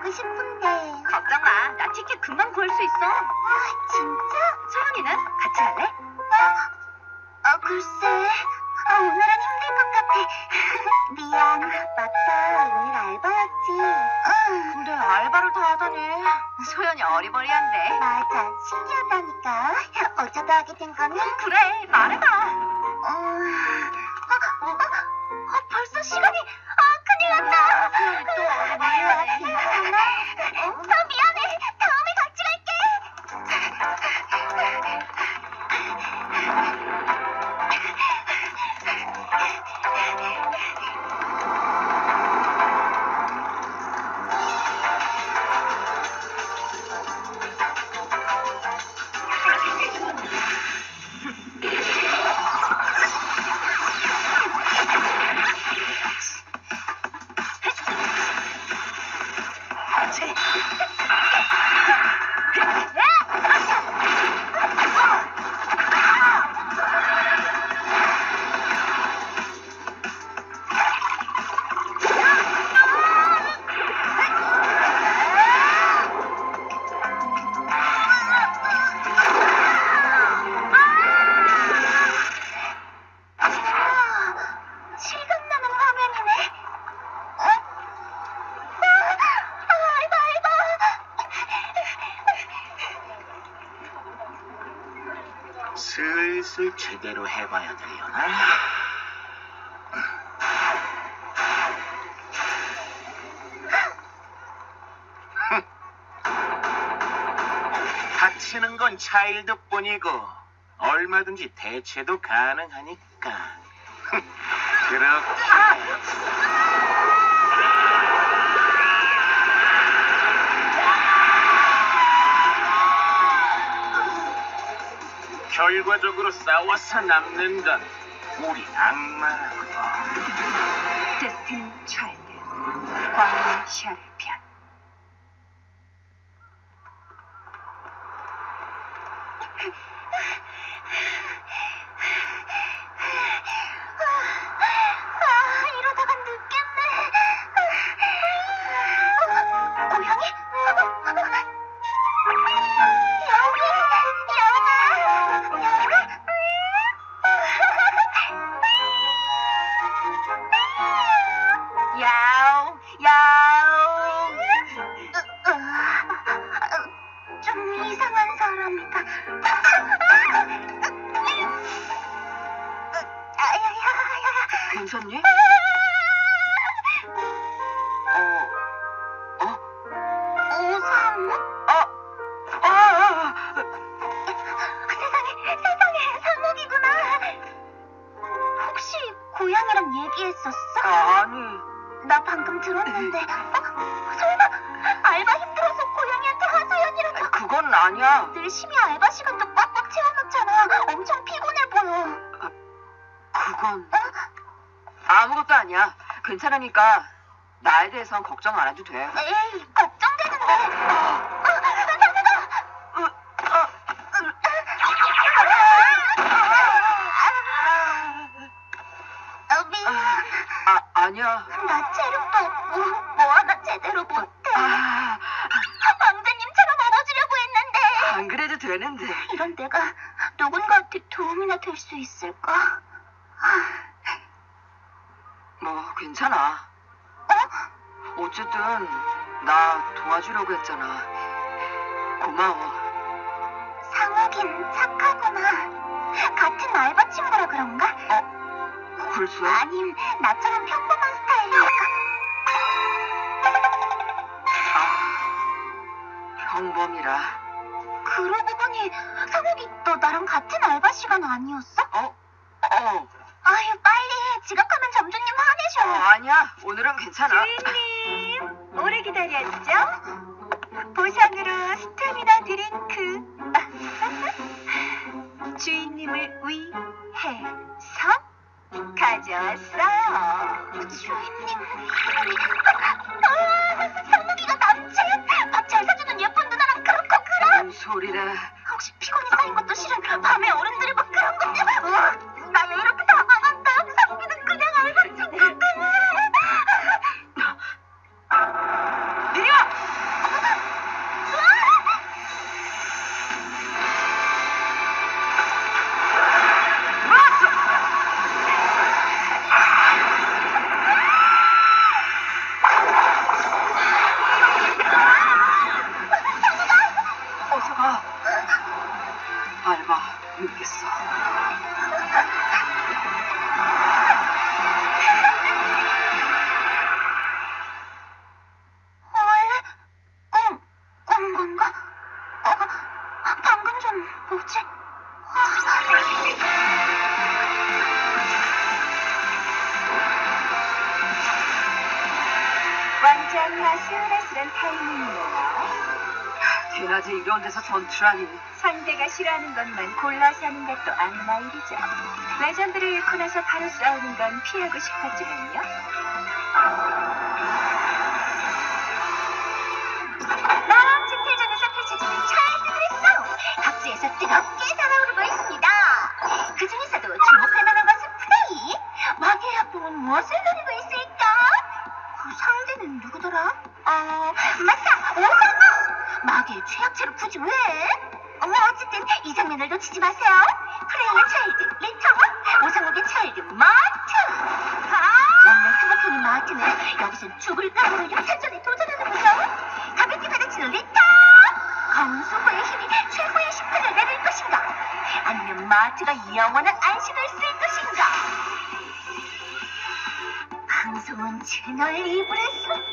가고 싶은데. 걱정 마. 나 티켓 금방 구할 수 있어. 진짜? 소연이는 같이 할래? 글쎄. 오늘은 힘들 것 같아. 미안. 맞다. 오늘 알바였지. 근데 알바를 다 하다니. 소연이 어리버리한데. 맞아. 신기하다니까. 어쩌다 하게 된 거는? 그래, 말해봐. 벌써 시간이. 큰일 났다. 소연이 또 어리버리하네. 괜찮아? 미안해. 다음에 같이 갈게. 실감나는 화면이네. 알바. 슬슬 제대로 해봐야 되려나? 다치는 건 차일드뿐이고 얼마든지 대체도 가능하니까. 그렇게. 결과적으로 싸워서 남는 건 우리 악마라고. Untitled Chapter 광의 샤르편. 이러다가 늦겠네. 고양이? 야옹, 야옹. 좀 이상한 사람이다. 괜찮니? 오삼? 세상에, 상욱이구나. 혹시 고양이랑 얘기했었어? 아니. 나 방금 들었는데. 설마 알바 힘들어서 고양이한테 하소연이라도. 그건 아니야. 열심히 알바 시간도 꽉꽉 채워놓잖아. 엄청 피곤해 보여. 그건 아무것도 아니야. 괜찮으니까 나에 대해선 걱정 안 해도 돼. 에이, 걱정되는데. 미안. 아니야. 나 체력도 없고 뭐 하나 제대로 못해. 왕자님처럼 업어주려고 했는데. 안 그래도 되는데. 이런 내가 누군가한테 도움이나 될 수 있을까? 뭐 괜찮아. 어쨌든 나 도와주려고 했잖아. 고마워. 상욱이는 착하구나. 같은 알바 친구라 그런가? 글쎄. 아님 나처럼 평범한 스타일일까? 평범이라. 그러고 보니 상욱이 너 나랑 같은 알바 시간 아니었어? 아유 빨리 지각하면 점주님 화내셔. 아니야. 오늘은 괜찮아. 주인님 오래 기다렸죠? 보상으로 스타미나 드링크. 주인님을 위해서 가져왔어요. 주인님. 상욱이가 남친? 밥 잘 사주는 예쁜 누나랑 그렇고 그럼. 뭔 소리래. 혹시 피곤이 쌓인 것도 싫은 밤에 어른들이 막 그런 건데. 나 왜 이렇게 당황한다. 상욱이는 그냥 알바 친구. 이리 와! 낮에 이런 데서 전투라니. 상대가 싫어하는 것만 골라서 하는 것도 악마 일이죠. 레전드를 잃고 나서 바로 싸우는 건 피하고 싶었지만요. 남증태전에서 펼쳐지는 차일드들의 싸움, 각지에서 뜨겁게 달아오르고 있습니다. 그 중에서도 주목할 만한 것은 프레이. 마계의 합동은 무엇을 노리고 있을까? 그 상대는 누구더라? 맞다! 오상우! 마계의 최약체로 굳이 왜? 어쨌든 이 장면을 놓치지 마세요. 프레이의 차일드 리터, 오상욱의 차일드 마트. 원래 상대편인 마트는 여기선 죽을 각오로 육탄전에 도전하는 거죠. 가볍게 받아치는 리터. 검수호의 힘이 최고의 심판을 내릴 것인가? 아니면 마트가 영원한 안식을 쓸 것인가? 방송은 채널 2부에서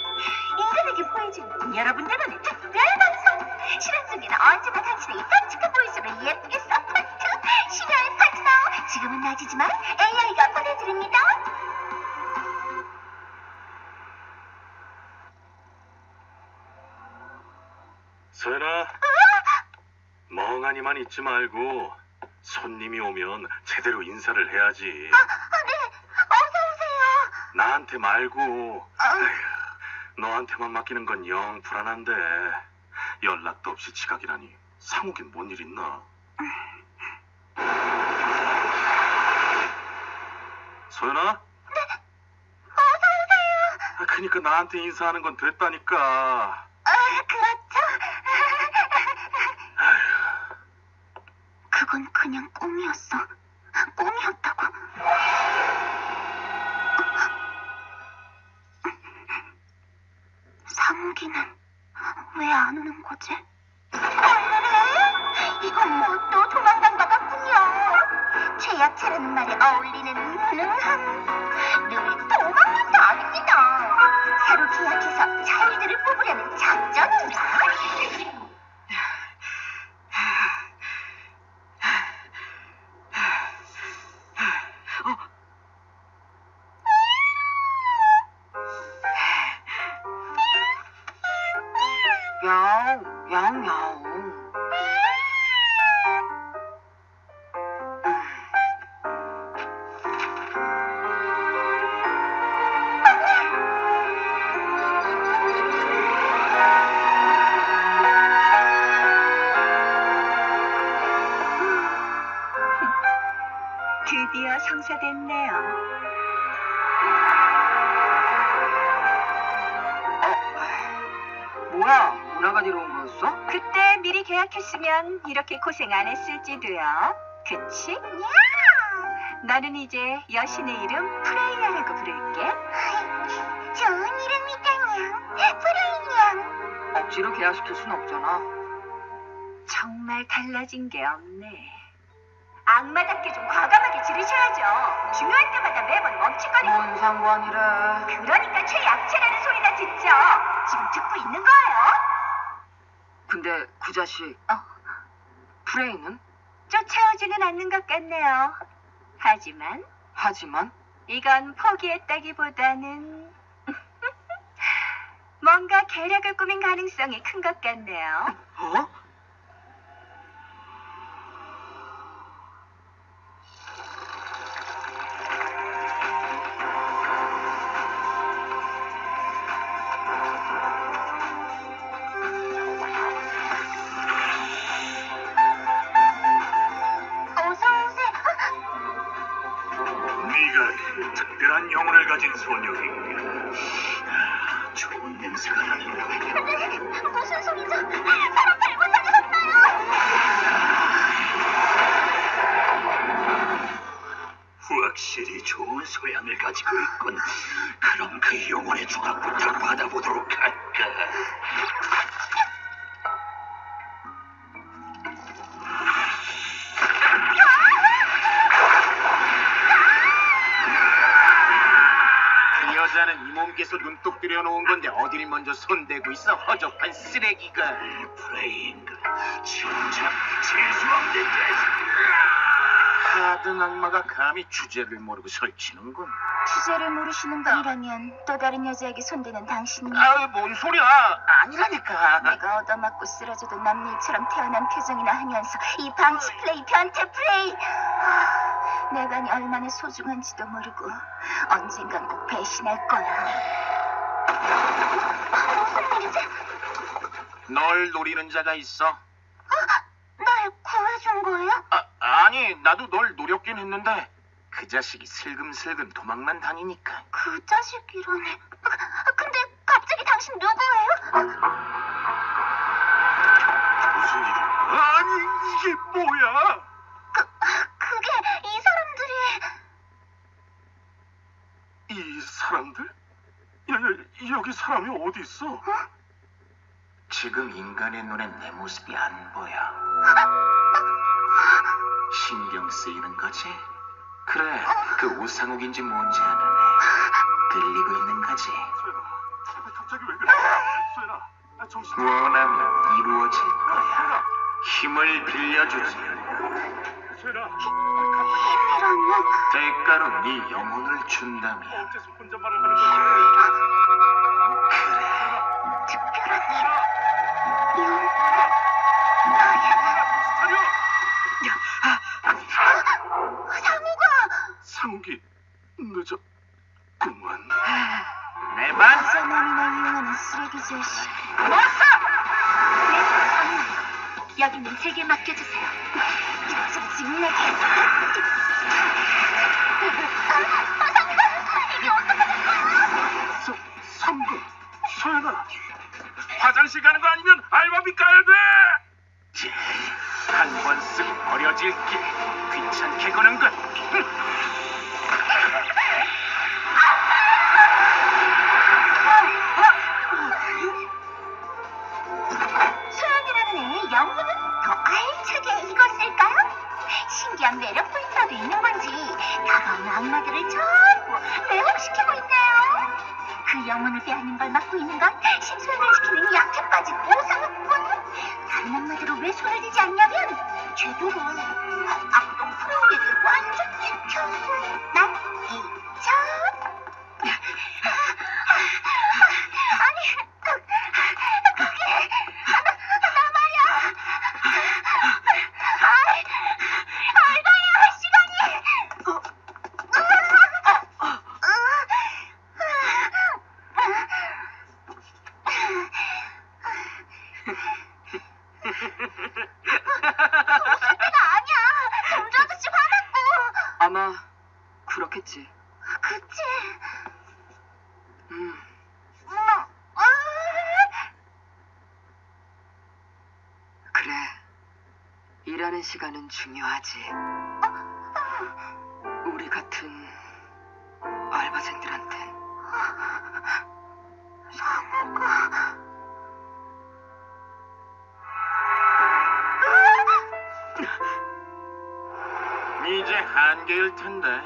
인간에게 보여주는 여러분들만의 특별 방송. 실현 속에는 언제나 당신의 깜찍한 보이스로 예쁘게 서포트. 심야의 파트너. 지금은 낮이지만 AI가 보내드립니다. 소연아, 멍하니만 있지 말고 손님이 오면 제대로 인사를 해야지. 네. 어서 오세요. 나한테 말고. 에휴, 너한테만 맡기는 건 영 불안한데. 연락도 없이 지각이라니 상욱엔 뭔 일 있나? 소연아? 네. 어서 오세요. 그니까 나한테 인사하는 건 됐다니까. 그렇죠. 그건 그냥 꿈이었어. 꿈이었다고. 상욱이는 왜 안 오는 거지? 이건 뭐 또 도망간 것 같군요. 최약체라는 말에 어울리는 무능함. 늘 도망간다 아닙니다. 새로 계약해서 차일드를 뽑으려는 작전인가? 야옹, 야옹, 야옹. 드디어 성사됐네요. 뭐야, 문화가 데려온 거였어? 그때 미리 계약했으면 이렇게 고생 안 했을지도요. 그치? 너는 이제 여신의 이름 프레이야라고 부를게. 좋은 이름이다냥. 프레이냥. 억지로 계약시킬 순 없잖아. 정말 달라진 게 없네. 악마답게 좀 과감하게 지르셔야죠. 중요할 때마다 매번 멈칫거리고. 뭔 상관이래. 그러니까 최약체라는 소리나 듣죠. 지금 듣고 있는 거예요. 근데 그 자식, 프레이는? 쫓아오지는 않는 것 같네요. 하지만 이건 포기했다기보다는 뭔가 계략을 꾸민 가능성이 큰 것 같네요. 어? 어서 오세요. 네가 특별한 영혼을 가진 소녀인가? 좋은 냄새가 나는데. 무슨 소리죠? 사람 잘못 찾으셨나요? 확실히 좋은 소양을 가지고 있군. 그럼 그 영혼의 중합부터 받아보도록 할까? 그 여자는 이 몸께서 눈독 들여놓은 건데 어딜 먼저 손대고 있어. 허접한 쓰레기가. 프레인가 진짜 재수없는 자식. 하등 악마가 감히 주제를 모르고 설치는군. 주제를 모르시는 분이라면 또 다른 여자에게 손대는 당신이 뭔 소리야? 아니라니까. 내가 얻어맞고 쓰러져도 남일처럼 태어난 표정이나 하면서 이 방치 플레이, 변태 플레이. 내가 네 얼마나 소중한지도 모르고 언젠간 꼭 배신할 거야. 무슨 일이지? 널 노리는 자가 있어. 날 구해준 거예요? 아니, 나도 널 노렸긴 했는데 그 자식이 슬금슬금 도망만 다니니까. 그 자식이라니. 근데 갑자기 당신 누구예요? 무슨 일이야? 아니, 이게 뭐야? 그게 이 사람들이... 이 사람들? 여기 사람이 어디 있어? 지금 인간의 눈엔 내 모습이 안 보여. 신경 쓰이는 거지? 그래, 그 우상욱인지 뭔지 아는 애. 끌리고 있는 거지. 소연아, 갑자기 왜 그래? 소연아, 나 정신. 원하면 이루어질 거야. 힘을 빌려주지. 소연아, 힘이라면... 대가로 네 영혼을 준다면. 어째서 혼잣말을 하는 거지? 그래. 특별한 힘. 상우가! 상욱이 늦었구만. 내 반. 사람이나 이용하는 쓰레기 자식. 네, 상우. 여기는 제게 맡겨주세요. 이쪽 내게. 이게 어떻게 된 거야? 상국, 소연아. 화장실 가는 거 아니면 알바비 까야 돼. 한 번 쓰고 버려질 게 귀찮게 거는 것. 소연이라는 애의 영혼은 더 알차게 익었을까요? 신기한 매력 포인트라도 있는 건지 다가오는 악마들을 전부 매혹시키고 있네요. 그 영혼을 빼앗는 걸 막고 있는 건 신소연을 지키는 약해 빠진 오상욱뿐. 다른 악마들은 왜 손을 대지 않냐면 쟤들은 앞으로 프로우리를 완전 지켜서 난 이천. 아니 그게 나 말이야. 알바야 시간이. 웃을 때가 아니야. 점주 아저씨 화났고. 아마 그렇겠지. 그치? 그래. 일하는 시간은 중요하지. 우리 같은 알바생들한텐. 상우가... 이제 한계일 텐데.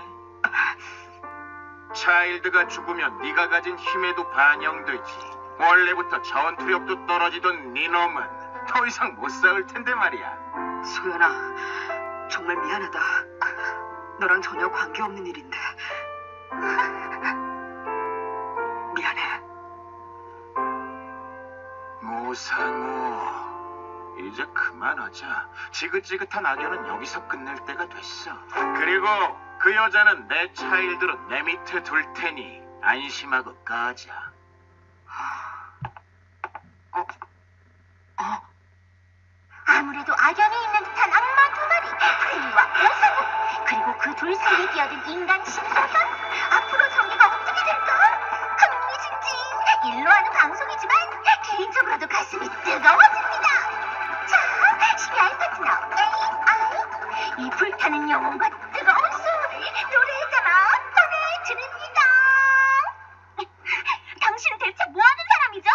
차일드가 죽으면 네가 가진 힘에도 반영되지. 원래부터 전투력도 떨어지던 네 놈은 더 이상 못 싸울 텐데 말이야. 소연아, 정말 미안하다. 너랑 전혀 관계없는 일인데. 미안해. 모상우, 이제 그만하자. 지긋지긋한 악연은 여기서 끝낼 때가 됐어. 그리고 그 여자는 내 차일드로 내 밑에 둘 테니 안심하고 가자. 아무래도 악연이 있는 듯한 악마 두 마리, 프레이와 오상욱, 그리고 그 둘 사이에 끼어든 인간 신소년. 앞으로 전개가 어떻게 될까? 흥미진진. 일로 하는 방송이지만 개인적으로도 가슴이 뜨거워집니다. 자, 신의 파트너 AI, 이 불타는 영혼과 뜨거운 소리 노래에 따라 전해드립니다. 당신은 대체 뭐하는 사람이죠?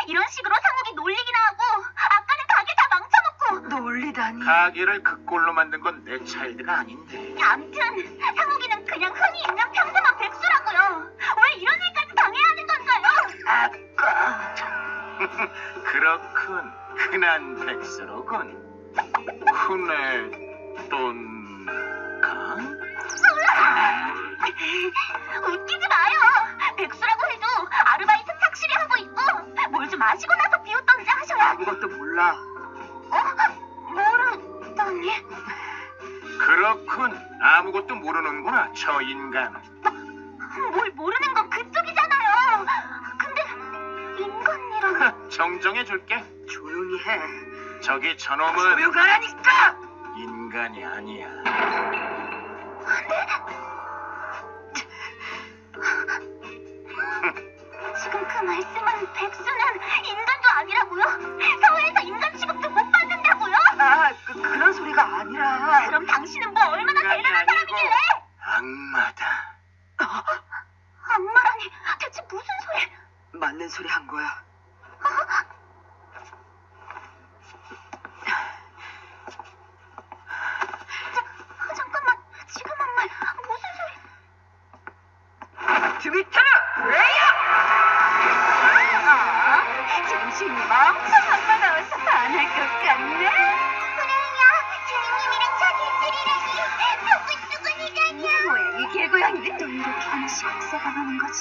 이런 식으로 상욱이 놀리기나 하고 아까는 가게 다 망쳐놓고. 놀리다니. 가게를 그 꼴로 만든 건 내 차일드가 아닌데. 암튼 상욱이는 그냥 흔히 있는 평범한 백수라고요. 왜 이런 일까지 당해야 하는 건가요? 아까 그렇군. 흔한 백수로군. 흔해 돈 강? 웃기지 마요. 백수라고 해도 아르바이트 착실히 하고 있고 뭘 좀 마시고 나서 비웃던지 하셔야. 아무것도 몰라. 모르다니? 그렇군. 아무것도 모르는구나, 저 인간. 뭘 모르는 건 그쪽이잖아요. 근데 인간이랑 정정해줄게. 조용히 해. 저기 저놈은 조용하라니까! 인간이 아니야. 지금 그 말씀은 백수는 인간도 아니라고요? 사회에서 인간 취급도 못 받는다고요? 그런 소리가 아니라. 그럼 당신은 뭐 얼마나 인간이 대단한 아니고 사람이길래? 악마다. 악마라니 대체 무슨 소리? 맞는 소리 한 거야. 잠깐만, 지금 한 말 무슨 소리? 트위터는 왜요? 정신이 멍청한 거 나와서 반할 것 같네? 그래요, 주님님이랑 자기 일이라니 너무 수근이다냐? 뭐야, 이 개고양이들 또 이렇게 하나씩 학살당하는 거지.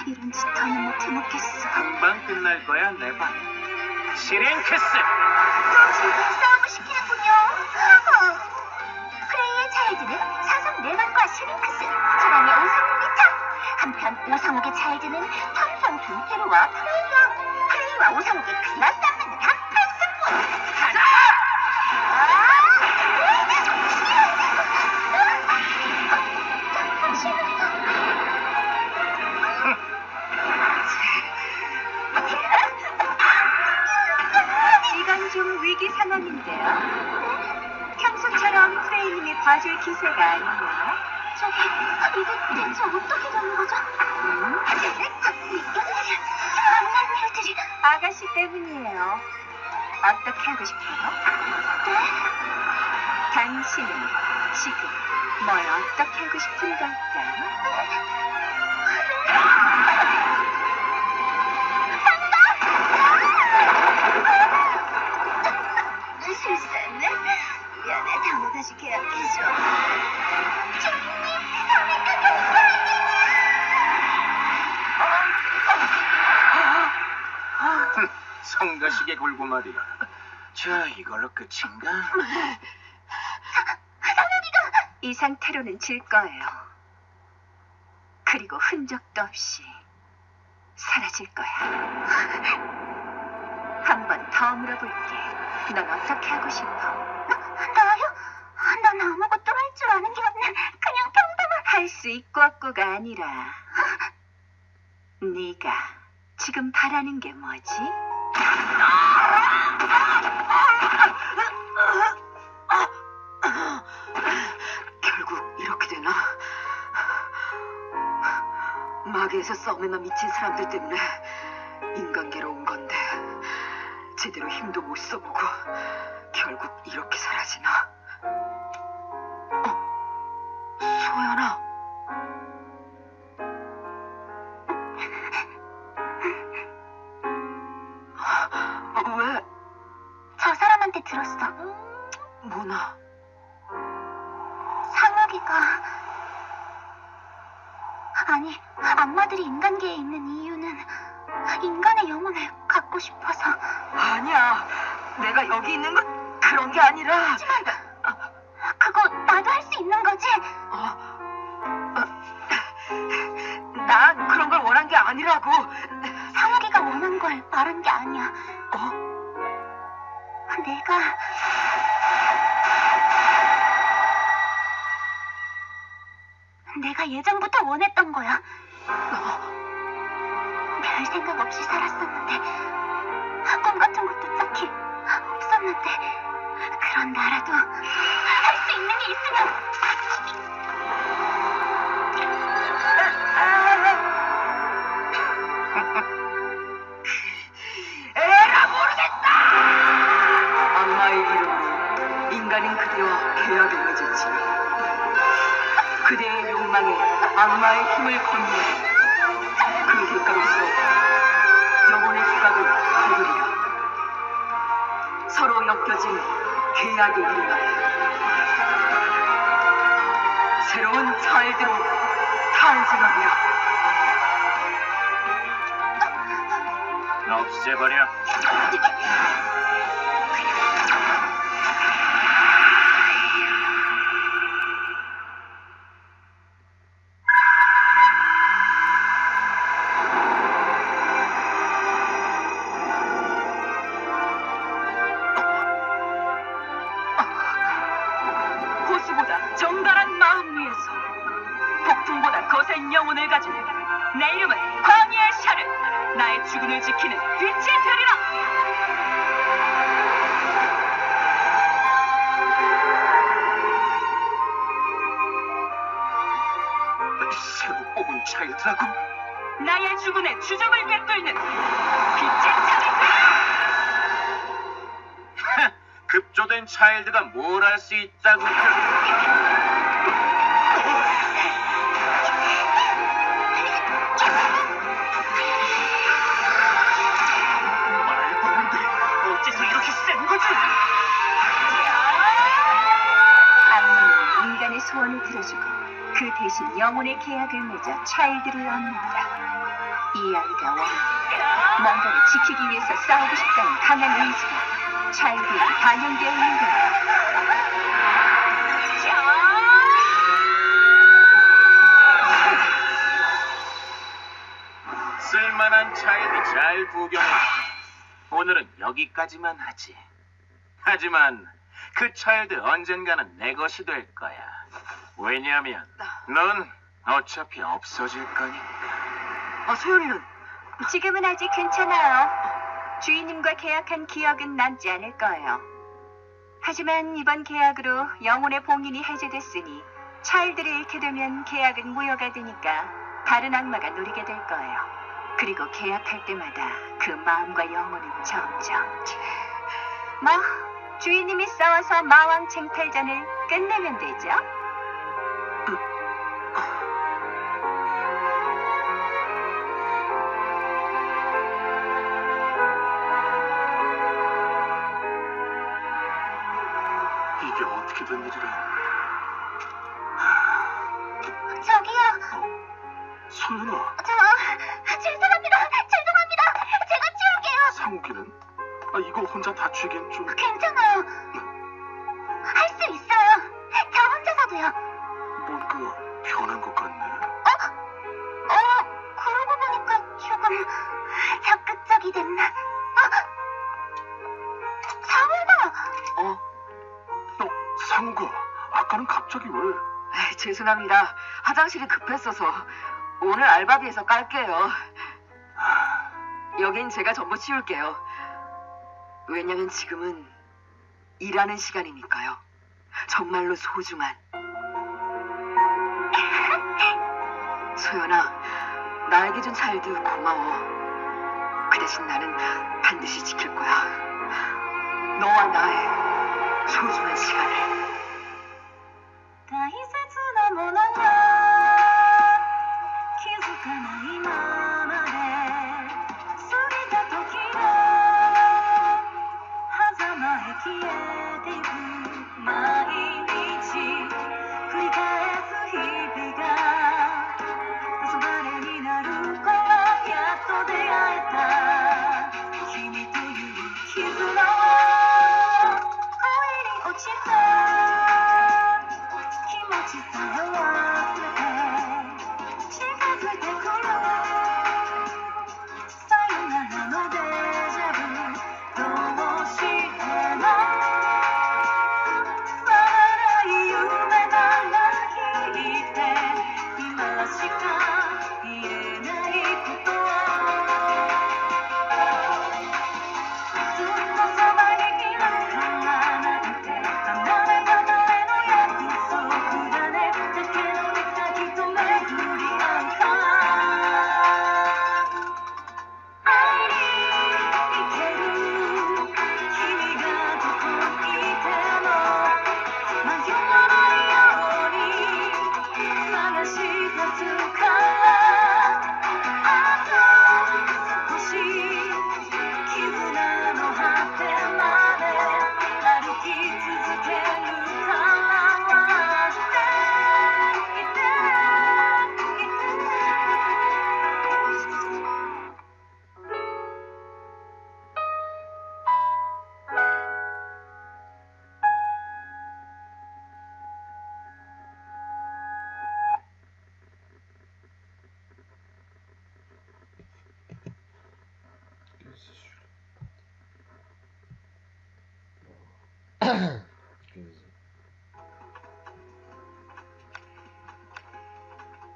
이런 짓 더는 못 해먹겠어. 금방 끝날 거야, 내 방. 시링크스! 또 즐거운 싸움을 시키는군요. 프레이의 차일드는 사성 레만과 슈링크스, 초반의 오상욱의 탑. 한편 오상욱의 차일드는 턴성 동테르와 프레이와 오상욱의 그만 싸움은 한판 승부. 가자! 이건 좀 위기 상황인데요. 평소처럼 프레이님이 봐줄 기세가 아니네요. 저기, 이게 대체 어떻게 되는 거죠? 장난 일들이. 아가씨 때문이에요. 어떻게 하고 싶어요? 네? 당신은 지금 뭘 어떻게 하고 싶은 걸까요? 실수했네. 미안해, 다음에 다시 계약해줘. 주님님, 다음에 성가시게 굴고 말이야. 자, 이걸로 끝인가? 이 상태로는 질 거예요. 그리고 흔적도 없이 사라질 거야. 한 번 더 물어볼게. 넌 어떻게 하고 싶어? 나요? 난 아무것도 할 줄 아는 게 없는 그냥 평범한. 할 수 있고 없고가 아니라 네가 지금 바라는 게 뭐지? 결국 이렇게 되나? 마계에서 싸움에만 미친 사람들 때문에 인간계로 온 건데 제대로 힘도 못 써보고 결국 이렇게 사라지나? 소연아. 왜? 저 사람한테 들었어. 뭐나? 상혁이가 아니, 악마들이 인간계에 있는 이유는 인간의 영혼을 갖고 싶어서. 아니야. 내가 여기 있는 건 그런 게 아니라. 하지만 그거 나도 할 수 있는 거지? 난 그런 걸 원한 게 아니라고. 상혁이가 원한 걸 말한 게 아니야. 내가 예전부터 원했던 거야. 별 생각 없이 살았었는데, 꿈 같은 것도 딱히 없었는데, 그런 나라도 할 수 있는 게 있으면. 에라 모르겠다. 악마의 이름으로 인간인 그대와 계약을 맺었지. 그대의 욕망에 악마의 힘을 건네 그 대가로서 영혼의 지각을 거두리라. 서로 엮여진 계약의 이름 앞에 새로운 차일드로 탄생하리라. 없애버려. 호수보다 정갈한 마음 위에서 폭풍보다 거센 영혼을 가진 내 이름은 광야의 샤르. 나의 주군을 지키는 빛이 되리라. 새로 뽑은 차일드라고? 나의 주군의 주적을 꿰뚫는 빛의 차례다. 급조된 차일드가 뭘 할 수 있다고. 말도 안 돼. 어째서 이렇게 센 거지? 악령은 인간의 소원을 들어주고 그 대신 영혼의 계약을 맺어 차일드를 얻는다. 이 아이가 뭔가를 지키기 위해서 싸우고 싶다는 강한 의지가 차일드에 반영되어 있는 거다. 쓸만한 차일드 잘 구경해. 오늘은 여기까지만 하지. 하지만 그 차일드 언젠가는 내 것이 될 거야. 왜냐면 넌 어차피 없어질 거니까. 소연이는? 지금은 아직 괜찮아요. 주인님과 계약한 기억은 남지 않을 거예요. 하지만 이번 계약으로 영혼의 봉인이 해제됐으니 차일드를 잃게 되면 계약은 무효가 되니까 다른 악마가 누리게 될 거예요. 그리고 계약할 때마다 그 마음과 영혼은 점점 주인님이 싸워서 마왕 쟁탈전을 끝내면 되죠. 이게 어떻게 된 일이라? 저기요. 소연아, 죄송합니다. 제가 치울게요. 상욱이는? 이거 혼자 다치기엔 좀... 괜찮아요. 할 수 있어요. 저 혼자서도요. 뭔가 변한 것 같네. 그러고 보니까 조금 적극적이 됐나? 상우가! 상욱아, 아까는 갑자기 왜? 죄송합니다. 화장실이 급했어서 오늘 알바비에서 깔게요. 여긴 제가 전부 치울게요. 왜냐면 지금은 일하는 시간이니까요. 정말로 소중한. 소연아, 나에게 준 차일드 고마워. 그 대신 나는 반드시 지킬 거야. 너와 나의 소중한 시간을. 大切なものが気づかないままで過ぎた時の狭間へ消えていく毎日繰り返す日々が黄昏になる頃やっと出会えた君という絆を恋に落ちた気持ちさえ忘れて近づいてくるさよならのデジャブどうしても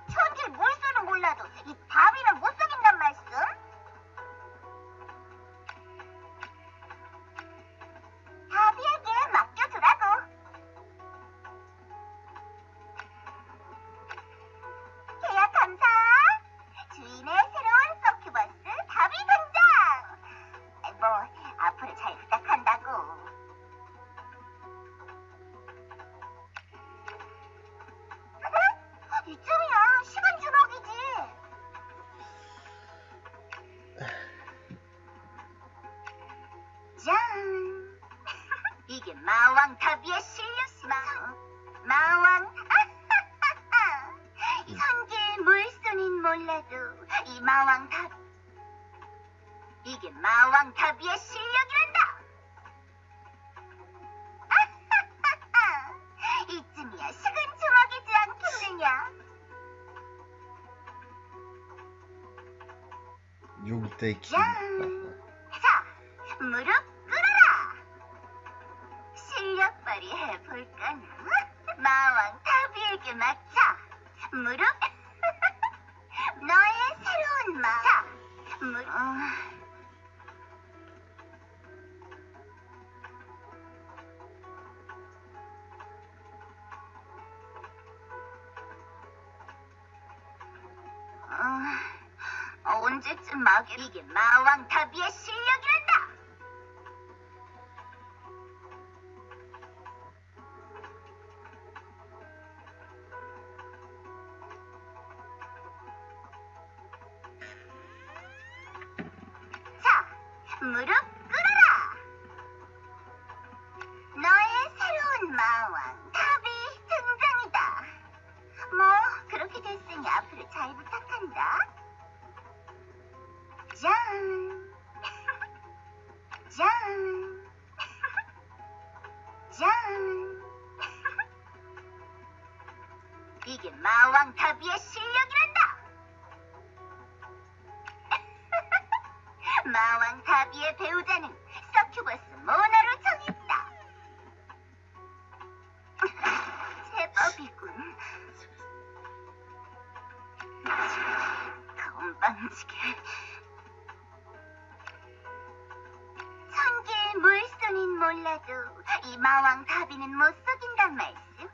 천길 물수는 몰라도 이 답이는 못 속인단 말씀? 답이에게 맡겨두라고. 계약 감사. 주인의 새로운 서큐버스 답이 등장. 뭐 앞으로 잘 부탁한다고. 이쯤이야 시간 주먹이지. 짠. 이게 마왕 타비의 실력. 마왕. 선길 물소는 몰라도 이 마왕 탑. 이게 마왕 타비의 실력이란다. 이쯤이야 식은 주먹이지 않겠느냐. 융태 킴. 짠. 자, 무릎 꿇어라. 실력 발휘해볼까나. 마왕 타비에게 맞자. 무릎. 너의 새로운 마. 자, 무릎. 언제쯤 이게 마왕 타비의 실력이란다. 자, 무릎 꿇어라. 너의 새로운 마왕 타비 등장이다. 뭐 그렇게 됐으니 앞으로 잘 부탁한다. 짠. 짠. 짠. 이게 마왕 타비의 실력이란다. 마왕 타비의 배우자는 서큐버스 모나로 정했다. 제법이군. 건방지게. 선길 물소는 몰라도 이 마왕 타비는 못 속인단 말씀.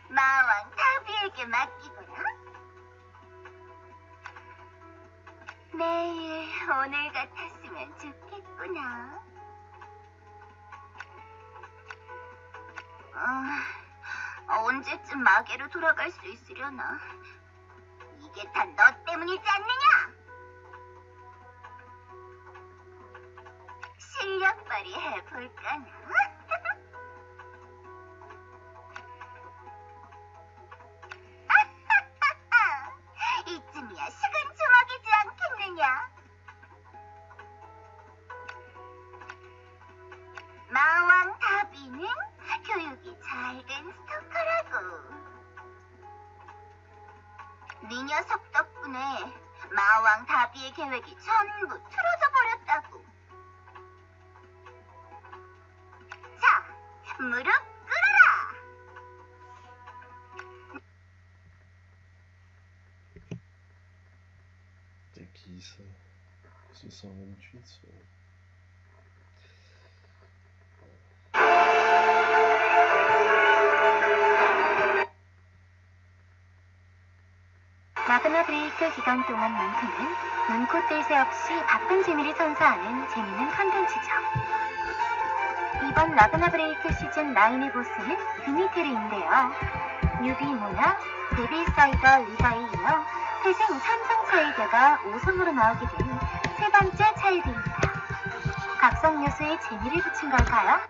마왕 타비에게 맡기거라. 매일 오늘 같았으면 좋겠구나. 언제쯤 마계로 돌아갈 수 있으려나. 이게 다 너 때문이지 않느냐? 실력 발휘해볼까나? 이쯤이야 식은 주먹이지 않겠느냐? 마왕 다비는 교육이 잘 된 스토커라고. 네 녀석 덕분에 마왕 다비의 계획이 전부 틀어져 버렸다고. 자, 무릎 꿇어라. Der Gießer. Saisonschütze. 라그나 브레이크 기간 동안만큼은 눈코 뜰 새 없이 바쁜 재미를 선사하는 재미있는 컨텐츠죠. 이번 라그나 브레이크 시즌 9의 보스는 드미테르인데요. 뉴비 모나, 데빌 사이더 리가에 이어 태생 3성 차일드가 5성으로 나오게 된 세 번째 차일드입니다. 각성 요소에 재미를 붙인 걸까요?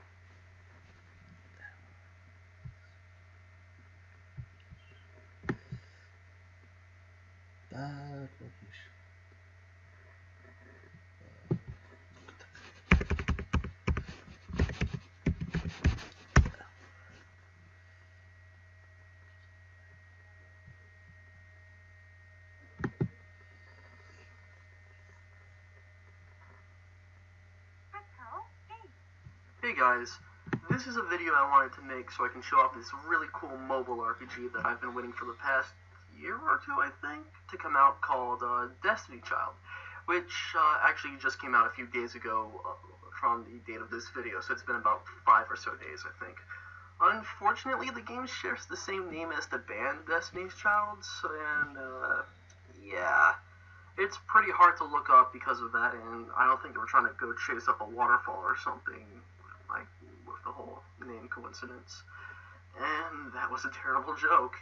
카카오 guys, this is a video I wanted to make so I can show off this really cool mobile RPG that I've been waiting for the past year or two, I think, to come out, called Destiny Child, which actually just came out a few days ago from the date of this video, so it's been about 5 or so days, I think. Unfortunately, the game shares the same name as the band Destiny's Child, and yeah, it's pretty hard to look up because of that, and I don't think they were trying to go chase up a waterfall or something, like, with the whole name coincidence. And that was a terrible joke.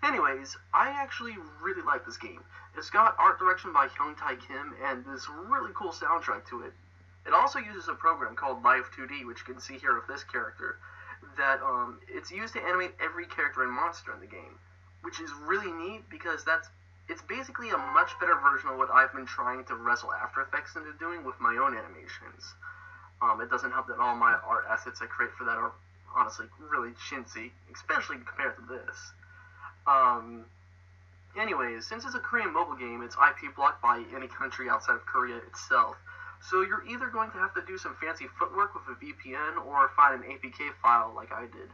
Anyways, I actually really like this game. It's got art direction by Hyung Tae Kim, and this really cool soundtrack to it. It also uses a program called Live 2D, which you can see here with this character, that it's used to animate every character and monster in the game, which is really neat because it's basically a much better version of what I've been trying to wrestle After Effects into doing with my own animations. It doesn't help that all my art assets I create for that are honestly really chintzy, especially compared to this. Anyways, since it's a Korean mobile game, it's IP blocked by any country outside of Korea itself. So you're either going to have to do some fancy footwork with a VPN or find an APK file like I did.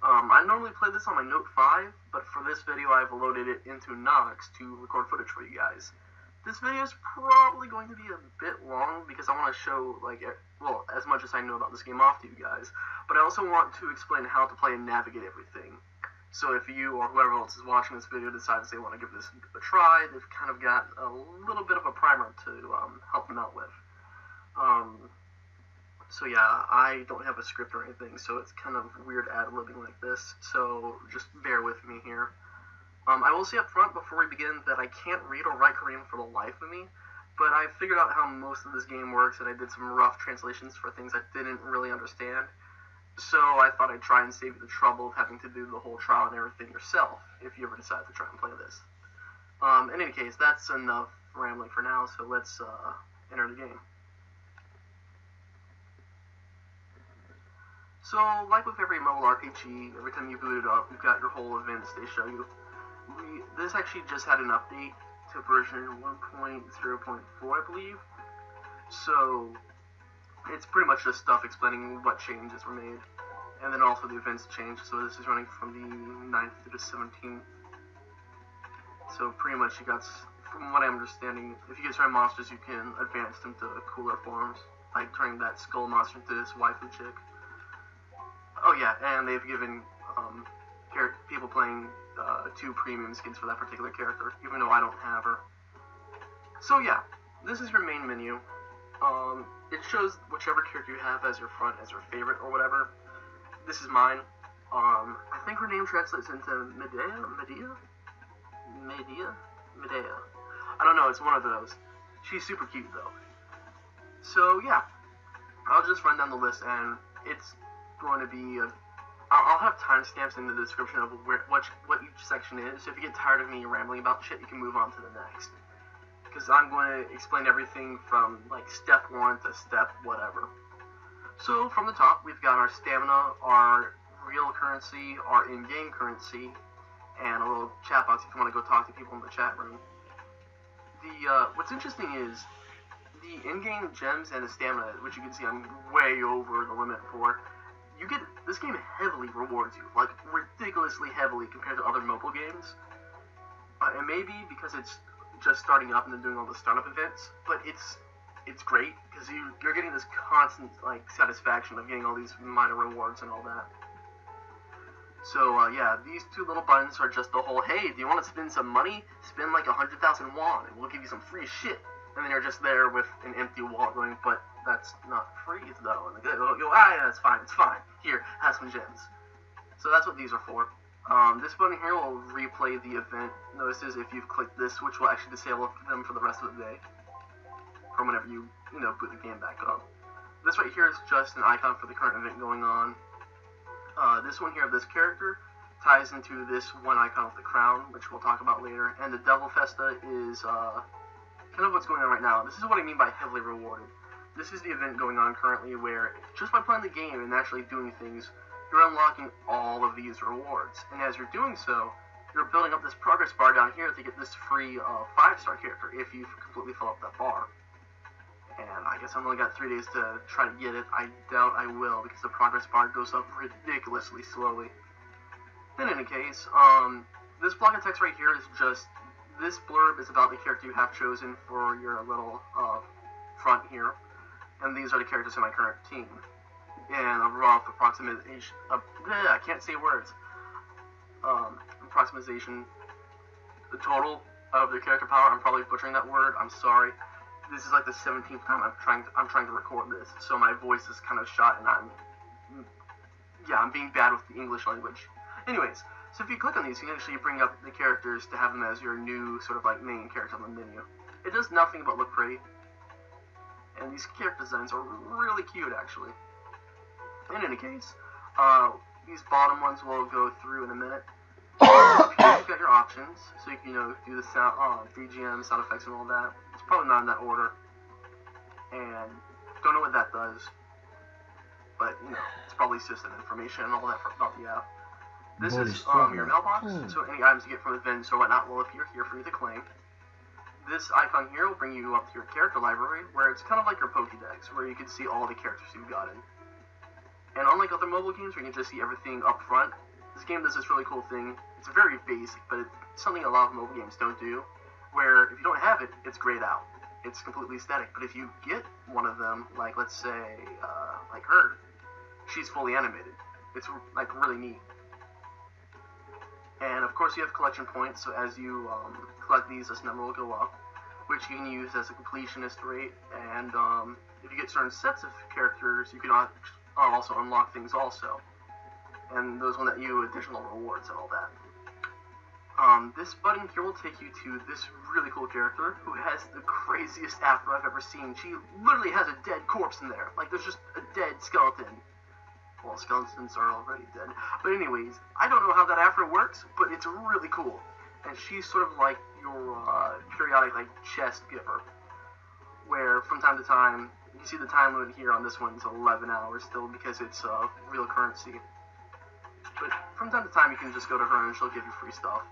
I normally play this on my Note 5, but for this video I've loaded it into Nox to record footage for you guys. This video is probably going to be a bit long because I want to show, like, well, as much as I know about this game off to you guys, but I also want to explain how to play and navigate everything. So if you or whoever else is watching this video decides they want to give this a try, they've kind of got a little bit of a primer to help them out with. So yeah, I don't have a script or anything, so it's kind of weird ad-libbing like this, so just bear with me here. I will say up front before we begin that I can't read or write Korean for the life of me, but I figured out how most of this game works, and I did some rough translations for things I didn't really understand. So I thought I'd try and save you the trouble of having to do the whole trial and everything yourself, if you ever decide to try and play this. In any case, that's enough rambling for now, so let's enter the game. So, like with every mobile RPG, every time you boot it up, you've got your whole events they show you. This actually just had an update to version 1.0.4, I believe. So, it's pretty much just stuff explaining what changes were made. And then also the events changed, so this is running from the 9th to the 17th. So pretty much you got, from what I'm understanding, if you get certain monsters, you can advance them to cooler forms, like turning that skull monster into this waifu chick. Oh yeah, and they've given people playing 2 premium skins for that particular character, even though I don't have her. So yeah, this is your main menu. It shows whichever character you have as your front, as your favorite or whatever. This is mine. I think her name translates into Medea? I don't know, it's one of those. She's super cute though. So yeah, I'll just run down the list, and it's going to be I'll have timestamps in the description of what each section is, so if you get tired of me rambling about shit, you can move on to the next. Because I'm going to explain everything from, like, step 1 to step whatever. So, from the top, we've got our stamina, our real currency, our in-game currency, and a little chat box if you want to go talk to people in the chat room. What's interesting is, the in-game gems and the stamina, which you can see I'm way over the limit for, this game heavily rewards you, like, ridiculously heavily compared to other mobile games. And maybe because it's just starting up and then doing all the startup events, but it's great, because you're getting this constant, like, satisfaction of getting all these minor rewards and all that. So, yeah, these 2 little buttons are just the whole, hey, do you want to spend some money? Spend, like, 100,000 won, and we'll give you some free shit. And then you're just there with an empty wallet going, but that's not free, though. And they go, yeah, it's fine. Here, have some gems. So that's what these are for. This button here will replay the event notices if you've clicked this, which will actually disable them for the rest of the day, or whenever you boot the game back up. This right here is just an icon for the current event going on. This one here of this character ties into this one icon with the crown, which we'll talk about later. And the Devil Festa is kind of what's going on right now. This is what I mean by heavily rewarded. This is the event going on currently where, just by playing the game and actually doing things, you're unlocking all of these rewards. And as you're doing so, you're building up this progress bar down here to get this free 5-star character if you've completely filled up that bar. And I guess I've only got 3 days to try to get it. I doubt I will because the progress bar goes up ridiculously slowly. In any case, this block of text right here is just, this blurb is about the character you have chosen for your little front here, and these are the characters in my current team. And a rough approximation, I can't say words, approximation, the total of their character power. I'm probably butchering that word, I'm sorry. This is like the 17th time I'm trying to record this, so my voice is kind of shot, and I'm being bad with the English language. Anyways, so if you click on these, you can actually bring up the characters to have them as your new sort of like main character on the menu. It does nothing but look pretty, and these character designs are really cute actually. In any case, these bottom ones we'll go through in a minute. You've got your options, so you can do the sound, BGM, sound effects, and all that. It's probably not in that order, and don't know what that does, but it's probably system information and all that about the app. This is your mailbox, so any items you get from events or whatnot will appear here for you to claim. This icon here will bring you up to your character library, where it's kind of like your Pokédex, where you can see all the characters you've gotten. And unlike other mobile games where you can just see everything up front, this game does this really cool thing. It's very basic, but it's something a lot of mobile games don't do, where if you don't have it, it's grayed out. It's completely static. But if you get one of them, like let's say, like her, she's fully animated. It's like really neat. And of course you have collection points, so as you collect these, this number will go up, which you can use as a completionist rate. And if you get certain sets of characters, you can also unlock things also. And those will net you additional rewards and all that. This button here will take you to this really cool character who has the craziest afro I've ever seen. She literally has a dead corpse in there. Like, there's just a dead skeleton. Well, skeletons are already dead. But anyways, I don't know how that afro works, but it's really cool. And she's sort of like your periodic, like, chest giver. Where, from time to time, you see the time limit here on this one is 11 hours still because it's real currency. But from time to time, you can just go to her and she'll give you free stuff.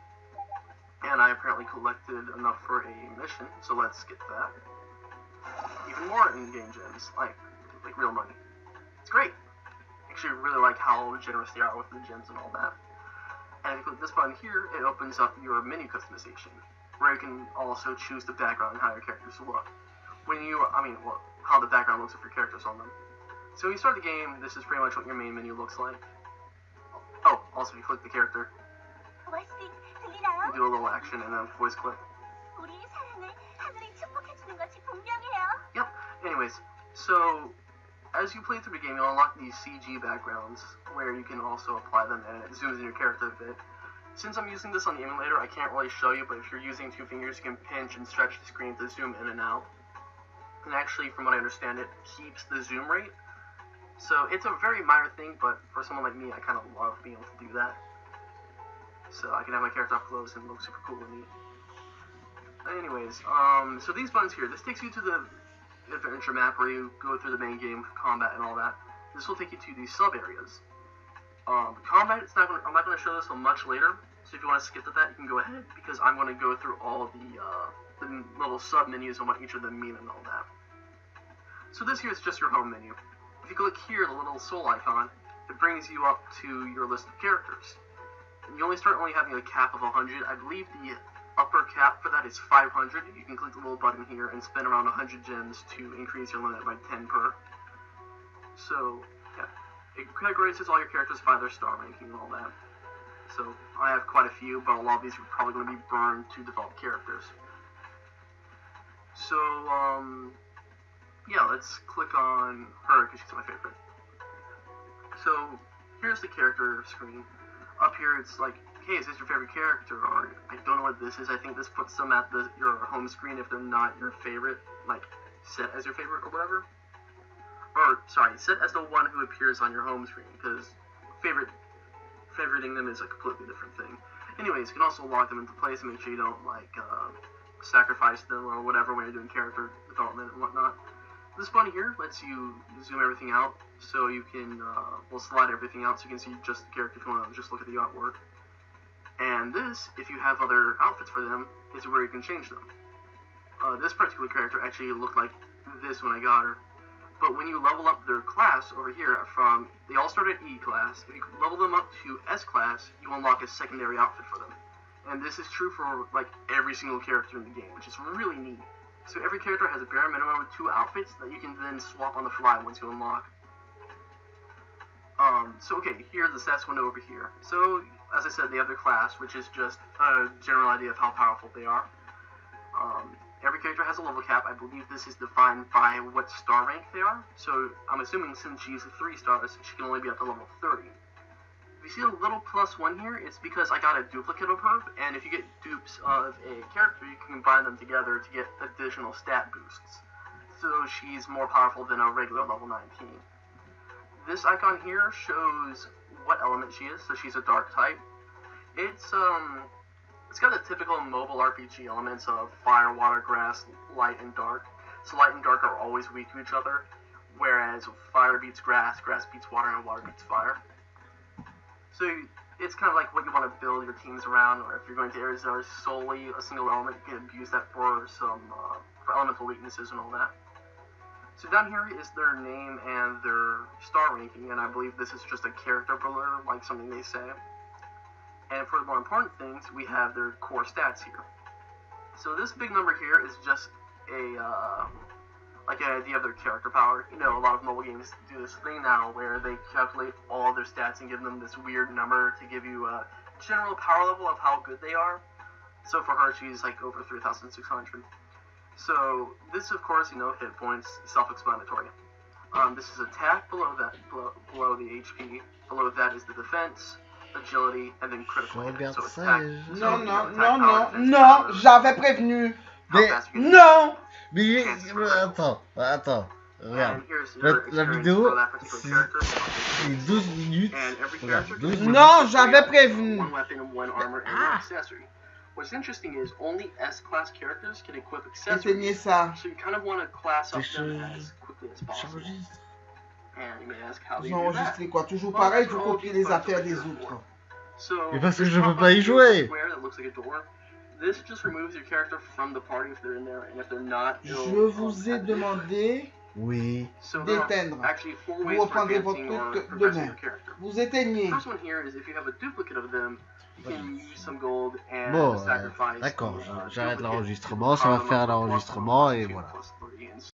And I apparently collected enough for a mission, so let's get that. Even more in-game gems, like real money. It's great. Actually, really like how generous they are with the gems and all that. And if you click this button here, it opens up your menu customization, where you can also choose the background and how your characters look. How the background looks with your characters on them. So when you start the game, this is pretty much what your main menu looks like. Oh, also if you click the character, you do a little action and then voice click. Yep. Anyways, so as you play through the game, you'll unlock these CG backgrounds where you can also apply them, and it zooms in your character a bit. Since I'm using this on the emulator, I can't really show you, but if you're using 2 fingers, you can pinch and stretch the screen to zoom in and out. And actually, from what I understand, it keeps the zoom rate. So it's a very minor thing, but for someone like me, I kind of love being able to do that. So I can have my character up close and look super cool and neat. Anyways, so these buttons here, this takes you to the adventure map where you go through the main game, combat and all that. This will take you to these sub areas. Combat, I'm not going to show this until much later, so if you want to skip to that, you can go ahead, because I'm going to go through all of the little sub menus and what each of them mean and all that. So this here is just your home menu. If you click here, the little soul icon, it brings you up to your list of characters. And you start having a cap of 100. I believe the upper cap for that is 500. You can click the little button here and spend around 100 gems to increase your limit by 10 per. So, yeah. It categorizes all your characters by their star ranking and all that. So, I have quite a few, but a lot of these are probably going to be burned to develop characters. So, yeah, let's click on her because she's my favorite. So, here's the character screen. Up here, it's like, hey, is this your favorite character? Or, I don't know what this is. I think this puts them at your home screen if they're not your favorite, like, set as your favorite or whatever. Or, sorry, set as the one who appears on your home screen, because favoriting them is a completely different thing. Anyways, you can also lock them into place and make sure you don't, like, sacrifice them or whatever when you're doing character development and whatnot. This button here lets you zoom everything out, so you can, slide everything out so you can see just the character if you want to just look at the artwork. And this, if you have other outfits for them, is where you can change them. This particular character actually looked like this when I got her. But when you level up their class over here from, they all start at E class. If you level them up to S class, you unlock a secondary outfit for them. And this is true for like every single character in the game, which is really neat. So every character has a bare minimum of 2 outfits that you can then swap on the fly once you unlock. So okay, here's the stats window over here. So, as I said, they have their class, which is just a general idea of how powerful they are. Every character has a level cap. I believe this is defined by what star rank they are. So, I'm assuming since she's 3 stars, she can only be up to level 30. If you see a little +1 here, it's because I got a duplicate of her, and if you get dupes of a character, you can combine them together to get additional stat boosts. So she's more powerful than a regular level 19. This icon here shows what element she is, so she's a dark type. It's got the typical mobile RPG elements of fire, water, grass, light, and dark. So light and dark are always weak to each other, whereas fire beats grass, grass beats water, and water beats fire. So it's kind of like what you want to build your teams around, or if you're going to areas that are solely a single element, you can abuse that for some for elemental weaknesses and all that. So down here is their name and their star ranking, and I believe this is just a character builder, like something they say. And for the more important things, we have their core stats here. So this big number here is just a like an idea of their character power. You know, a lot of mobile games do this thing now where they calculate all their stats and give them this weird number to give you a general power level of how good they are. So for her, she's like over 3,600. So this, of course, you know, hit points, self-explanatory. This is attack, below that, below the HP. Below that is the defense, agility, and then critical hit. So attack. Non, j'avais prévenu. Mais non. Mais attends, regarde. La vidéo, c'est 12 minutes. Regarde, 12 minutes. Non, j'avais prévenu. One weapon and one armor and accessory. What's interesting is only S-class characters can equip accessories. Éteignez ça. So you kind of want to class up them as quickly as possible. And you may ask how Vous they do that. enregistrez quoi? Toujours pareil, vous copiez les affaires des autres. So, Mais parce que this je peux pop-up pas y jouer. square that looks like a door, this just removes your character from the party if they're in there, and if they're not, Je it'll vous ai demandé Oui. So there are d'éteindre. actually 4 ways Vous for reprendrez votre advancing or truc progressing demain. your character. Vous éteignez. The first one here is if you have a duplicate of them, you can use some gold and Bon, sacrifice. d'accord, the, j'arrête duplicate l'enregistrement, ça va from faire the l'enregistrement et +1, voilà. +3, and